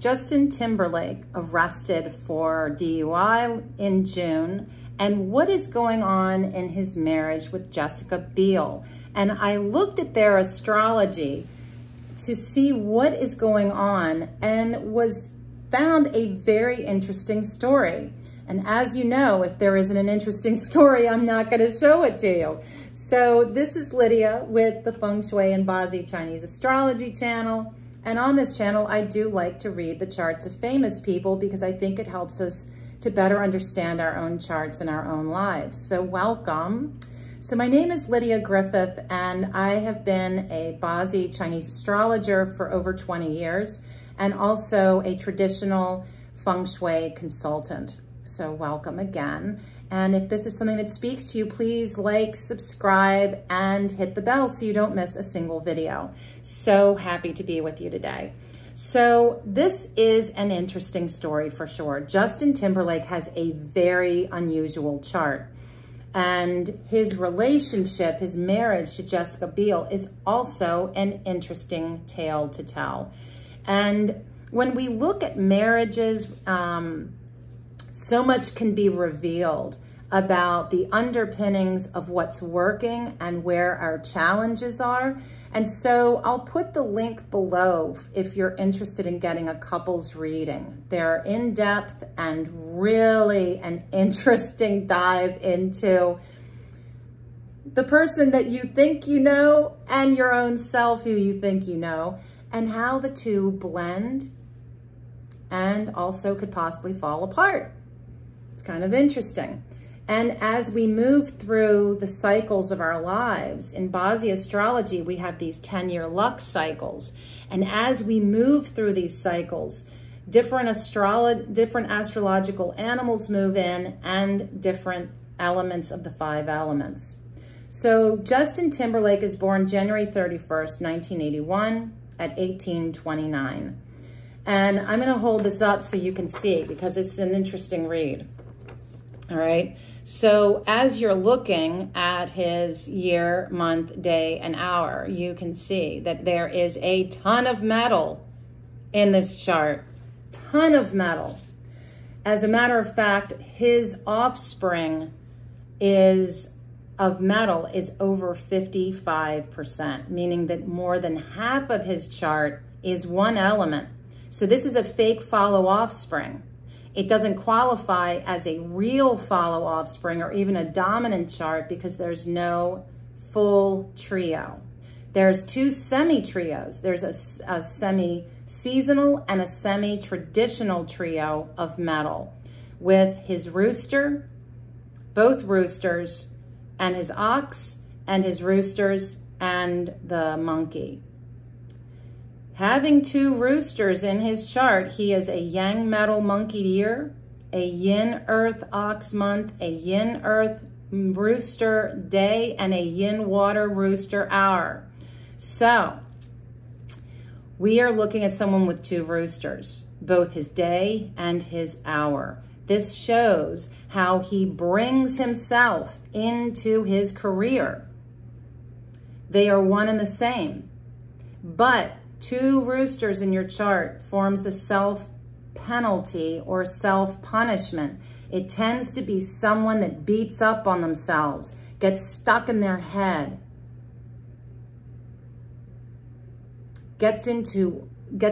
Justin Timberlake arrested for DUI in June, and what is going on in his marriage with Jessica Biel. And I looked at their astrology to see what is going on and found a very interesting story. And as you know, if there isn't an interesting story, I'm not going to show it to you. So this is Lydia with the Feng Shui and Bazi Chinese Astrology channel. And on this channel, I do like to read the charts of famous people because I think it helps us to better understand our own charts and our own lives. So welcome. So my name is Lydia Griffith, and I have been a Bazi Chinese astrologer for over 20 years and also a traditional Feng Shui consultant. So welcome again. And if this is something that speaks to you, please like, subscribe, and hit the bell so you don't miss a single video. So happy to be with you today. So this is an interesting story for sure. Justin Timberlake has a very unusual chart. And his relationship, his marriage to Jessica Biel is also an interesting tale to tell. And when we look at marriages, so much can be revealed about the underpinnings of what's working and where our challenges are. And so I'll put the link below if you're interested in getting a couples reading. They're in depth and really an interesting dive into the person that you think you know and your own self who you think you know, and how the two blend and also could possibly fall apart. It's kind of interesting. And as we move through the cycles of our lives, in Bazi astrology, we have these 10-year luck cycles. And as we move through these cycles, different astrological animals move in and different elements of the 5 elements. So Justin Timberlake is born January 31st, 1981 at 1829. And I'm going to hold this up so you can see because it's an interesting read. All right. So as you're looking at his year, month, day, and hour, you can see that there is a ton of metal in this chart. Ton of metal. As a matter of fact, his offspring of metal is over 55%, meaning that more than half of his chart is one element. So this is a fake follow offspring. It doesn't qualify as a real follow offspring or even a dominant chart because there's no full trio. There's 2 semi-trios. There's a semi-seasonal and a semi-traditional trio of metal with his rooster, both roosters, and his ox, and his roosters, and the monkey. Having 2 roosters in his chart, he is a yang metal monkey year, a yin earth ox month, a yin earth rooster day, and a yin water rooster hour. So we are looking at someone with 2 roosters, both his day and his hour. This shows how he brings himself into his career. They are one and the same, but 2 roosters in your chart forms a self-penalty or self-punishment. It tends to be someone that beats up on themselves, gets stuck in their head, gets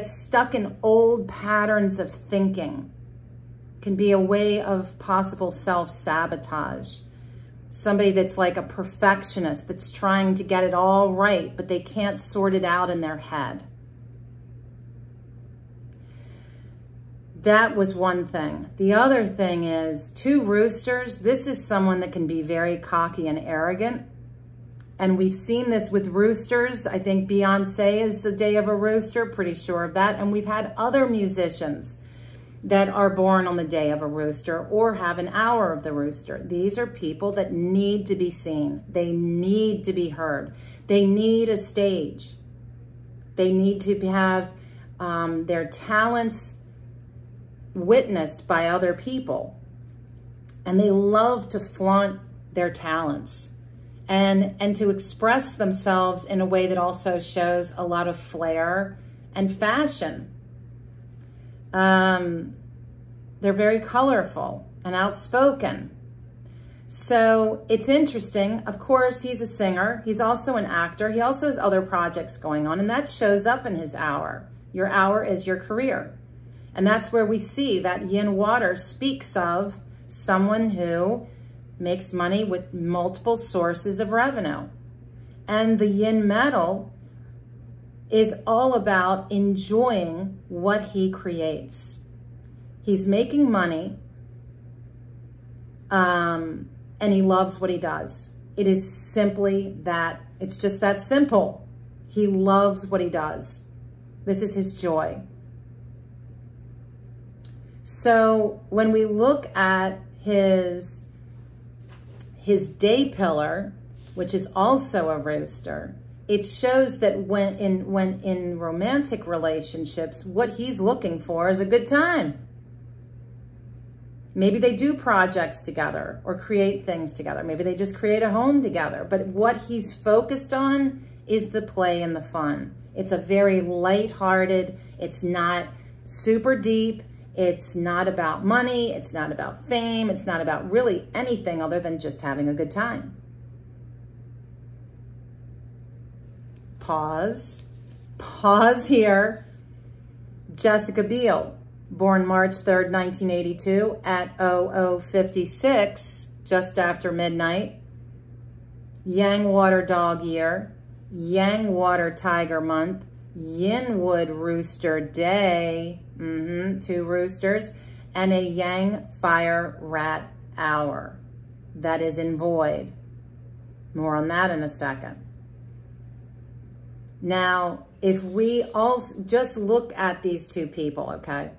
stuck in old patterns of thinking. Can be a way of possible self-sabotage. Somebody that's like a perfectionist that's trying to get it all right, but they can't sort it out in their head. That was one thing. The other thing is 2 roosters. This is someone that can be very cocky and arrogant. And we've seen this with roosters. I think Beyonce is the day of a rooster, pretty sure of that. And we've had other musicians that are born on the day of a rooster or have an hour of the rooster. These are people that need to be seen. They need to be heard. They need a stage. They need to have their talents witnessed by other people. And they love to flaunt their talents and to express themselves in a way that also shows a lot of flair and fashion. They're very colorful and outspoken. So it's interesting. Of course, he's a singer. He's also an actor. He also has other projects going on, and that shows up in his hour. Your hour is your career. And that's where we see that yin water speaks of someone who makes money with multiple sources of revenue. And the yin metal is all about enjoying what he creates. He's making money, and he loves what he does. It is simply that. It's just that simple. He loves what he does. This is his joy. So when we look at his day pillar, which is also a rooster, it shows that when in romantic relationships, what he's looking for is a good time. Maybe they do projects together or create things together. Maybe they just create a home together. But what he's focused on is the play and the fun. It's a very lighthearted, it's not super deep, it's not about money, it's not about fame, it's not about really anything other than just having a good time. Pause here. Jessica Biel, born March 3rd, 1982 at 00:56, just after midnight. Yang water dog year, Yang water tiger month, Yin wood rooster day, 2 roosters, and a Yang fire rat hour that is in void. More on that in a second. Now, if we also just look at these two people, okay?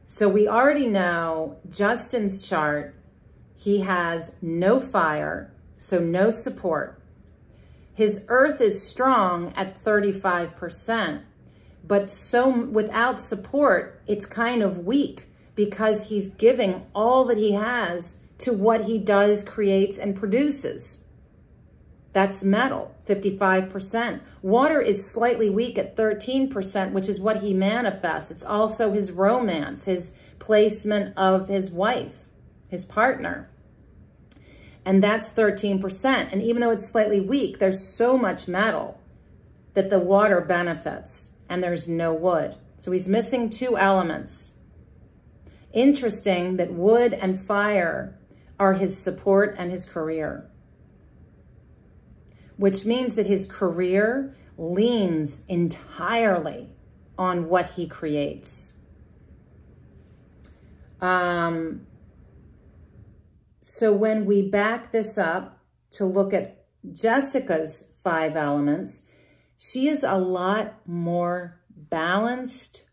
So we already know Justin's chart, he has no fire, so no support. His earth is strong at 35%, but so without support, it's kind of weak because he's giving all that he has to what he does, creates, and produces. That's metal, 55%. Water is slightly weak at 13%, which is what he manifests. It's also his romance, his placement of his wife, his partner. And that's 13%. And even though it's slightly weak, there's so much metal that the water benefits, and there's no wood. So he's missing 2 elements. Interesting that wood and fire are his support and his career, which means that his career leans entirely on what he creates. So when we back this up to look at Jessica's 5 elements, she is a lot more balanced.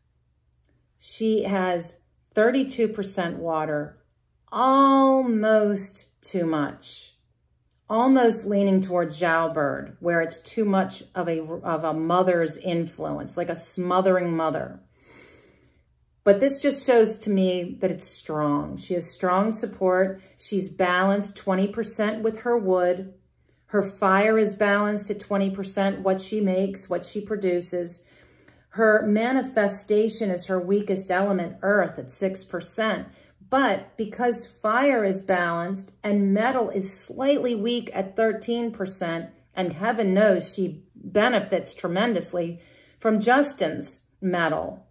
She has 32% water, almost too much. Almost leaning towards Zhao bird, where it's too much of a mother's influence, like a smothering mother. But this just shows to me that it's strong. She has strong support. She's balanced 20% with her wood. Her fire is balanced at 20%, what she makes, what she produces. Her manifestation is her weakest element, earth, at 6%. But because fire is balanced and metal is slightly weak at 13%, and heaven knows she benefits tremendously from Justin's metal.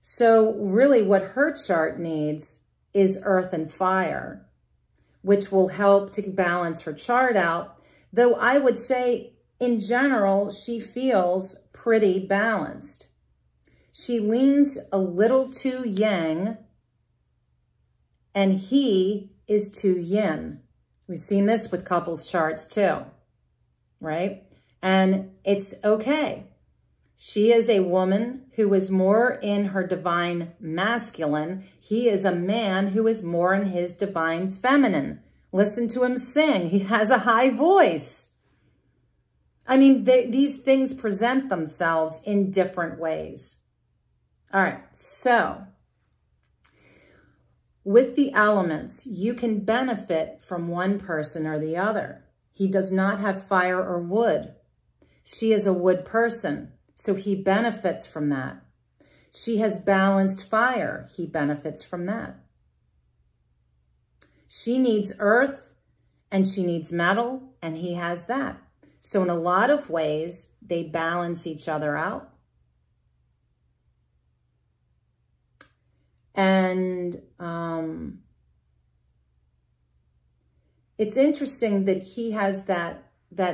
So really what her chart needs is earth and fire, which will help to balance her chart out. Though I would say in general, she feels pretty balanced. She leans a little too yang, and he is too yin. We've seen this with couples charts too, right? And it's okay. She is a woman who is more in her divine masculine. He is a man who is more in his divine feminine. Listen to him sing. He has a high voice. I mean, these things present themselves in different ways. All right, so with the elements, you can benefit from one person or the other. He does not have fire or wood. She is a wood person. So he benefits from that. She has balanced fire. He benefits from that. She needs earth and she needs metal, and he has that. So in a lot of ways, they balance each other out. And it's interesting that he has that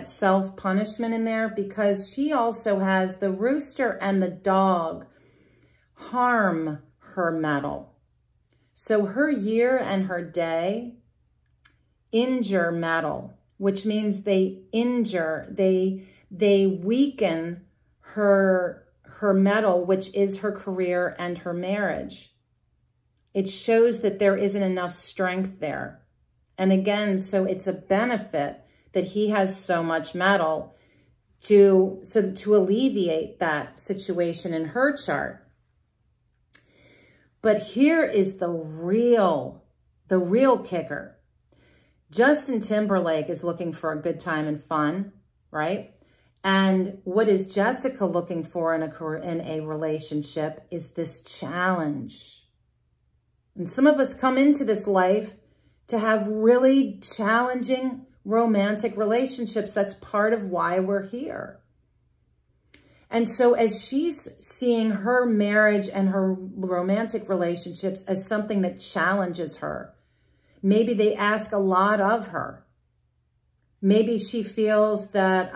self-punishment in there, because she also has the rooster and the dog harm her metal. So her year and her day injure metal, which means they injure, they weaken her metal, which is her career and her marriage. It shows that there isn't enough strength there. And again, so it's a benefit that he has so much metal to alleviate that situation in her chart. But here is the real kicker. Justin Timberlake is looking for a good time and fun, right? And what is Jessica looking for in a relationship is this challenge. And some of us come into this life to have really challenging romantic relationships. That's part of why we're here. And so as she's seeing her marriage and her romantic relationships as something that challenges her, maybe they ask a lot of her. Maybe she feels that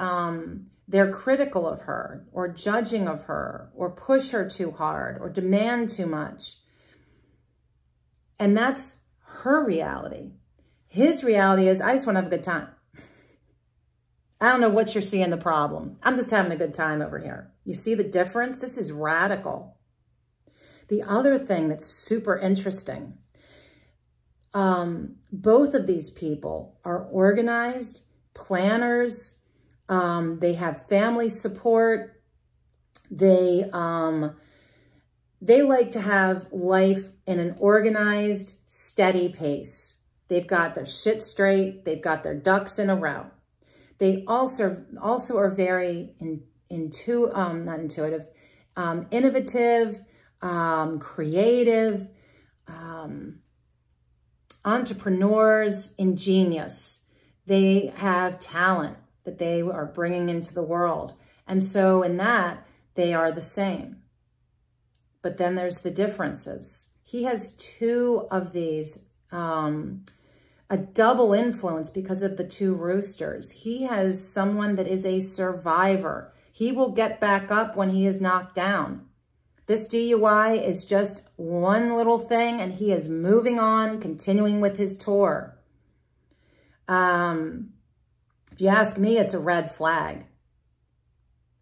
they're critical of her or judging of her or push her too hard or demand too much. And that's her reality. His reality is, I just want to have a good time. I don't know what you're seeing the problem. I'm just having a good time over here. You see the difference? This is radical. The other thing that's super interesting, both of these people are organized, planners. They have family support. They like to have life in an organized, steady pace. They've got their shit straight. They've got their ducks in a row. They also are very innovative, creative, entrepreneurs, ingenious. They have talent that they are bringing into the world. And so in that, they are the same. But then there's the differences. He has two of these, a double influence because of the two roosters. He has someone that is a survivor. He will get back up when he is knocked down. This DUI is just one little thing, and he is moving on, continuing with his tour. If you ask me, it's a red flag.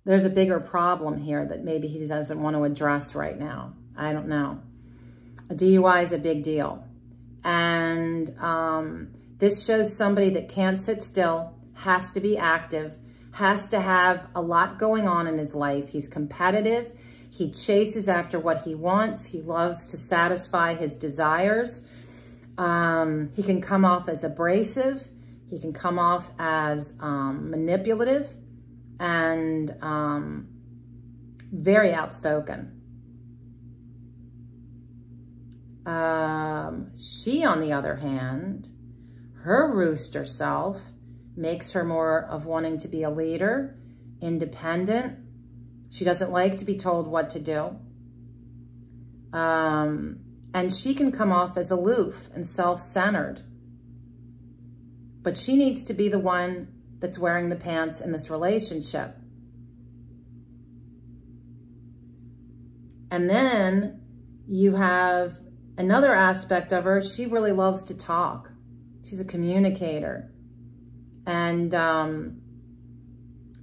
There's a bigger problem here that maybe he doesn't want to address right now. I don't know. A DUI is a big deal. And this shows somebody that can't sit still, has to be active, has to have a lot going on in his life. He's competitive. He chases after what he wants. He loves to satisfy his desires. He can come off as abrasive. He can come off as manipulative and very outspoken. She, on the other hand, her rooster self makes her more of wanting to be a leader, independent. She doesn't like to be told what to do. And she can come off as aloof and self-centered. But she needs to be the one that's wearing the pants in this relationship. And then you have another aspect of her. She really loves to talk. She's a communicator. And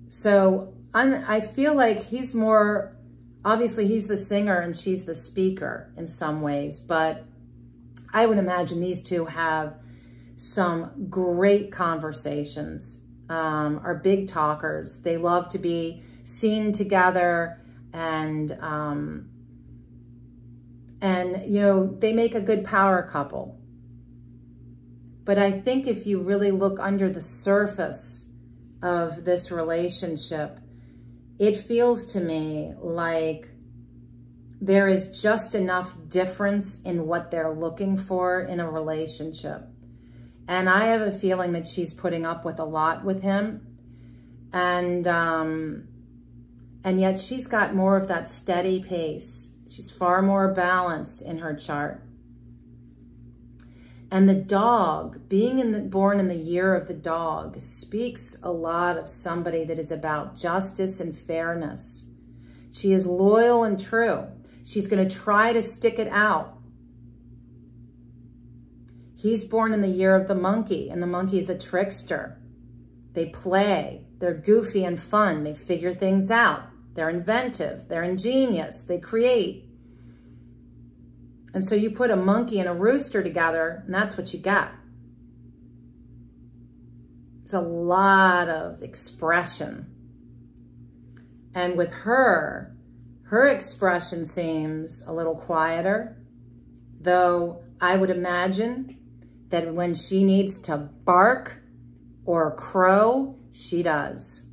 so I feel like he's more, obviously he's the singer and she's the speaker in some ways, but I would imagine these two have some great conversations, are big talkers. They love to be seen together, and you know, they make a good power couple. But I think if you really look under the surface of this relationship, it feels to me like there is just enough difference in what they're looking for in a relationship. And I have a feeling that she's putting up with a lot with him. And yet she's got more of that steady pace. She's far more balanced in her chart. And the dog, born in the year of the dog, speaks a lot of somebody that is about justice and fairness. She is loyal and true. She's going to try to stick it out. He's born in the year of the monkey, and the monkey is a trickster. They play. They're goofy and fun. They figure things out. They're inventive. They're ingenious. They create. And so you put a monkey and a rooster together, and that's what you got. It's a lot of expression. And with her expression seems a little quieter, though I would imagine that when she needs to bark or crow, she does.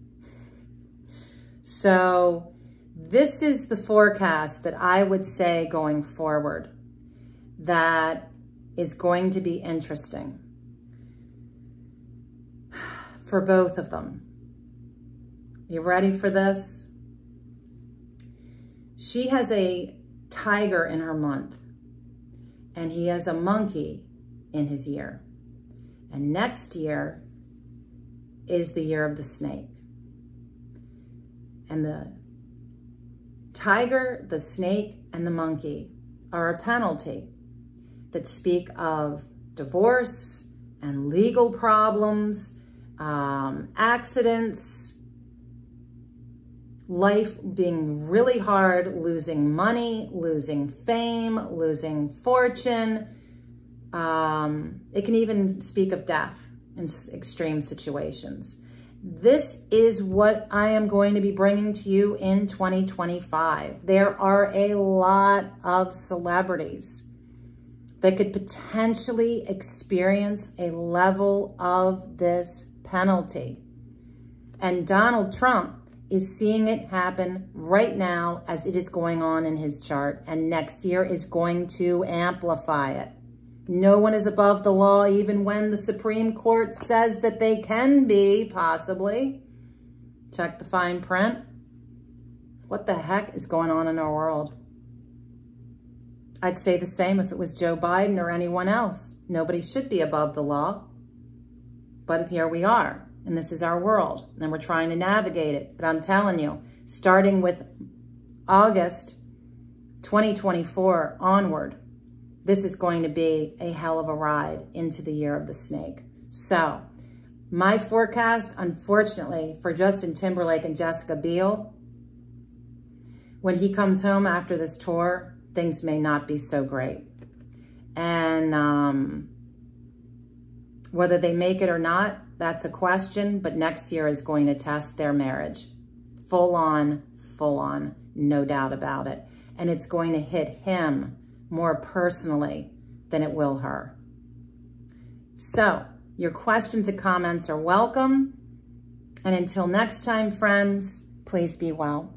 So this is the forecast that I would say going forward that is going to be interesting for both of them. You ready for this? She has a tiger in her month, and he has a monkey in his year. And next year is the year of the snake. And the tiger, the snake, and the monkey are a penalty that speak of divorce and legal problems, accidents, life being really hard, losing money, losing fame, losing fortune. It can even speak of death in extreme situations. This is what I am going to be bringing to you in 2025. There are a lot of celebrities that could potentially experience a level of this penalty. And Donald Trump is seeing it happen right now as it is going on in his chart, and next year is going to amplify it. No one is above the law, even when the Supreme Court says that they can be, possibly. Check the fine print. What the heck is going on in our world? I'd say the same if it was Joe Biden or anyone else. Nobody should be above the law. But here we are, and this is our world, and we're trying to navigate it. But I'm telling you, starting with August 2024 onward, this is going to be a hell of a ride into the year of the snake. So, my forecast, unfortunately, for Justin Timberlake and Jessica Biel, when he comes home after this tour, things may not be so great. And whether they make it or not, that's a question, but next year is going to test their marriage. Full on, no doubt about it. And it's going to hit him more personally than it will her. So, your questions and comments are welcome. And until next time, friends, please be well.